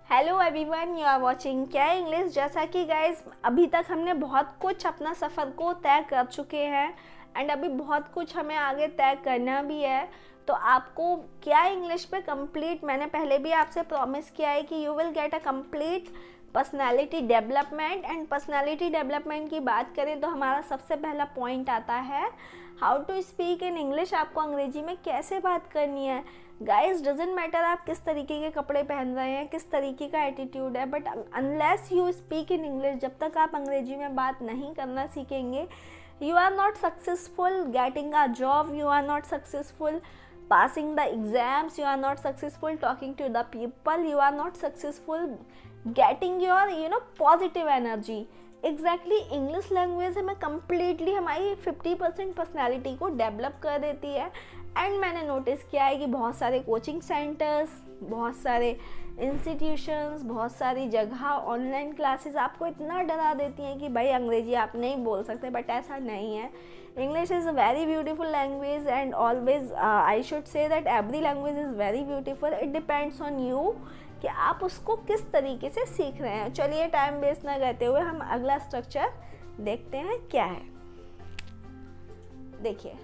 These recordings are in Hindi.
Hello everyone, you are watching क्या इंग्लिश। जैसा कि गाइज अभी तक हमने बहुत कुछ अपना सफ़र को तय कर चुके हैं एंड अभी बहुत कुछ हमें आगे तय करना भी है। तो आपको क्या इंग्लिश पे कंप्लीट, मैंने पहले भी आपसे प्रॉमिस किया है कि you will get a complete personality development. And personality development की बात करें तो हमारा सबसे पहला पॉइंट आता है how to speak in English. आपको अंग्रेजी में कैसे बात करनी है। गाइज डजेंट मैटर आप किस तरीके के कपड़े पहन रहे हैं, किस तरीके का एटीट्यूड है, but unless you speak in English, जब तक आप अंग्रेजी में बात नहीं करना सीखेंगे, you are not successful getting a job, you are not successful passing the exams, you are not successful talking to the people, you are not successful getting your positive energy। Exactly English language हमें कम्प्लीटली हमारी 50% पर्सनैलिटी को डेवलप कर देती है। एंड मैंने नोटिस किया है कि बहुत सारे कोचिंग सेंटर्स, बहुत सारे इंस्टीट्यूशंस, बहुत सारी जगह ऑनलाइन क्लासेस आपको इतना डरा देती हैं कि भाई अंग्रेजी आप नहीं बोल सकते, बट ऐसा नहीं है। English is a very beautiful language and always I should say that every language is very beautiful. It depends on you कि आप उसको किस तरीके से सीख रहे हैं। चलिए टाइम वेस्ट ना करते हुए हम अगला स्ट्रक्चर देखते हैं क्या है। देखिए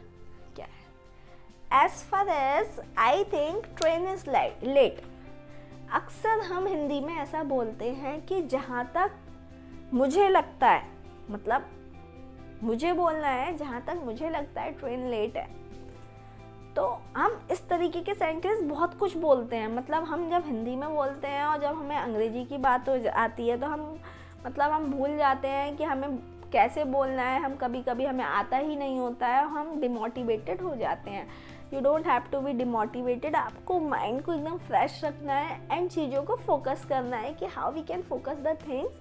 क्या है। As far as I think train is late. अक्सर हम हिंदी में ऐसा बोलते हैं कि जहाँ तक मुझे लगता है, मतलब मुझे बोलना है जहाँ तक मुझे लगता है ट्रेन लेट है। तो हम इस तरीके के सेंटेंस बहुत कुछ बोलते हैं। मतलब हम जब हिंदी में बोलते हैं और जब हमें अंग्रेजी की बात हो आती है तो हम भूल जाते हैं कि हमें कैसे बोलना है। हम कभी कभी हमें आता ही नहीं होता है, हम डिमोटिवेटेड हो जाते हैं। You don't have to be demotivated. आपको माइंड को एकदम फ्रेश रखना है एंड चीज़ों को फोकस करना है कि how we can focus the things,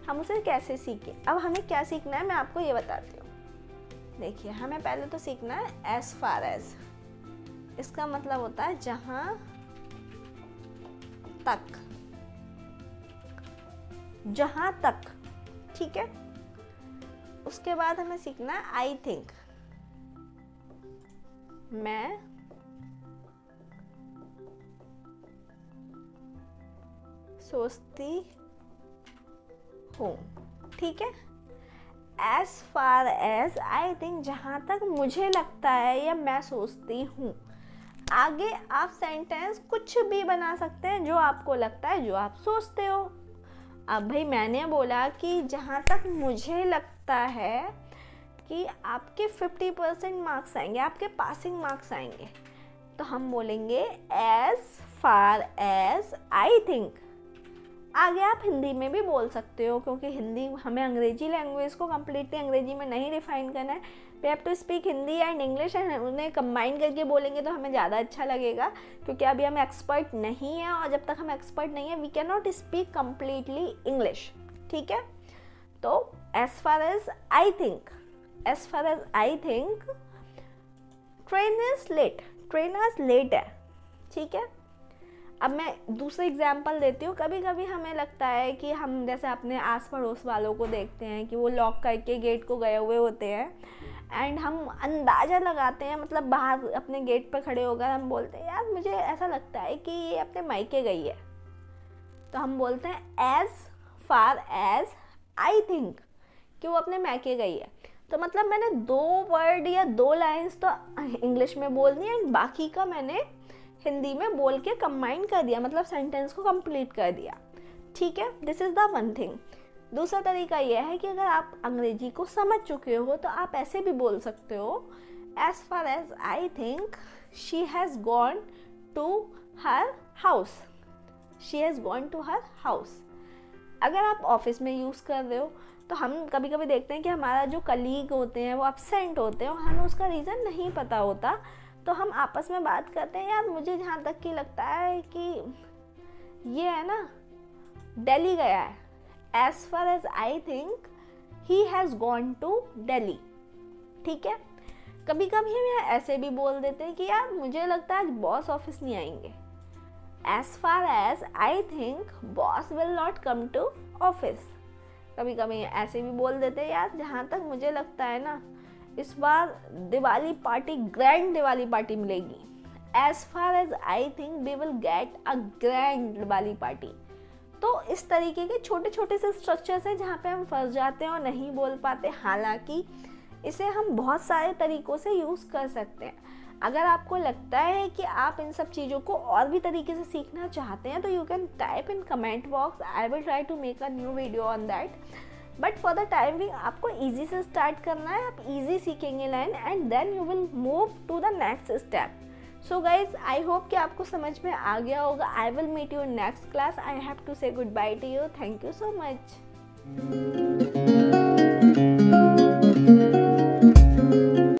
हम उसे कैसे सीखें। अब हमें क्या सीखना है मैं आपको ये बताती हूँ। देखिए हमें पहले तो सीखना है एज फार एज। इसका मतलब होता है जहां तक, जहां तक, ठीक है। उसके बाद हमें सीखना है आई थिंक। मैं सोचती हूं, ठीक है। As far as I think, जहां तक मुझे लगता है या मैं सोचती हूं। आगे आप सेंटेंस कुछ भी बना सकते हैं, जो आपको लगता है, जो आप सोचते हो। अब भाई मैंने बोला कि जहाँ तक मुझे लगता है कि आपके 50% मार्क्स आएंगे, आपके पासिंग मार्क्स आएंगे, तो हम बोलेंगे as far as I think. आगे आप हिंदी में भी बोल सकते हो, क्योंकि हिंदी हमें अंग्रेजी लैंग्वेज को कम्प्लीटली अंग्रेजी में नहीं डिफाइन करना है। We have to speak Hindi and English and उन्हें कंबाइन करके बोलेंगे तो हमें ज़्यादा अच्छा लगेगा, क्योंकि अभी हम एक्सपर्ट नहीं हैं और जब तक हम एक्सपर्ट नहीं है we can not speak completely English, ठीक है। तो as far as I think, as far as I think train is late, train आज लेट है, ठीक है। अब मैं दूसरा एग्जाम्पल देती हूँ। कभी कभी हमें लगता है कि हम जैसे अपने आस पड़ोस वालों को देखते हैं कि वो लॉक करके गेट को गए हुए होते हैं एंड हम अंदाज़ा लगाते हैं, मतलब बाहर अपने गेट पर खड़े होकर हम बोलते हैं यार मुझे ऐसा लगता है कि ये अपने मायके गई है। तो हम बोलते हैं as far as I think कि वो अपने मायके गई है। तो मतलब मैंने 2 वर्ड या 2 लाइन्स तो इंग्लिश में बोल दी एंड बाकी का मैंने हिंदी में बोल के कंबाइन कर दिया, मतलब सेंटेंस को कंप्लीट कर दिया, ठीक है। This is the one thing. दूसरा तरीका यह है कि अगर आप अंग्रेजी को समझ चुके हो तो आप ऐसे भी बोल सकते हो as far as I think she has gone to her house, she has gone to her house. अगर आप ऑफिस में यूज़ कर रहे हो तो हम कभी कभी देखते हैं कि हमारा जो कलीग होते हैं वो अपसेंट होते हैं और हमें उसका रीज़न नहीं पता होता, तो हम आपस में बात करते हैं यार मुझे जहाँ तक कि लगता है कि ये है ना दिल्ली गया है। As far as I think he has gone to Delhi, ठीक है। कभी कभी हम ऐसे भी बोल देते हैं कि यार मुझे लगता है आज बॉस ऑफिस नहीं आएंगे। As far as I think boss will not come to office. कभी कभी ऐसे भी बोल देते हैं यार जहाँ तक मुझे लगता है ना इस बार Diwali party, grand Diwali party मिलेगी। as far as I think we will get a grand Diwali party. तो इस तरीके के छोटे छोटे से स्ट्रक्चर्स हैं जहाँ पे हम फंस जाते हैं और नहीं बोल पाते। हालांकि इसे हम बहुत सारे तरीक़ों से यूज़ कर सकते हैं। अगर आपको लगता है कि आप इन सब चीज़ों को और भी तरीके से सीखना चाहते हैं तो you can type in comment box, I will try to make a new video on that. But for the time being आपको ईजी से स्टार्ट करना है, आप ईजी सीखेंगे line and then you will move to the next step. So guys I hope कि आपको समझ में आ गया होगा। I will meet you next class. I have to say good bye to you. Thank you so much.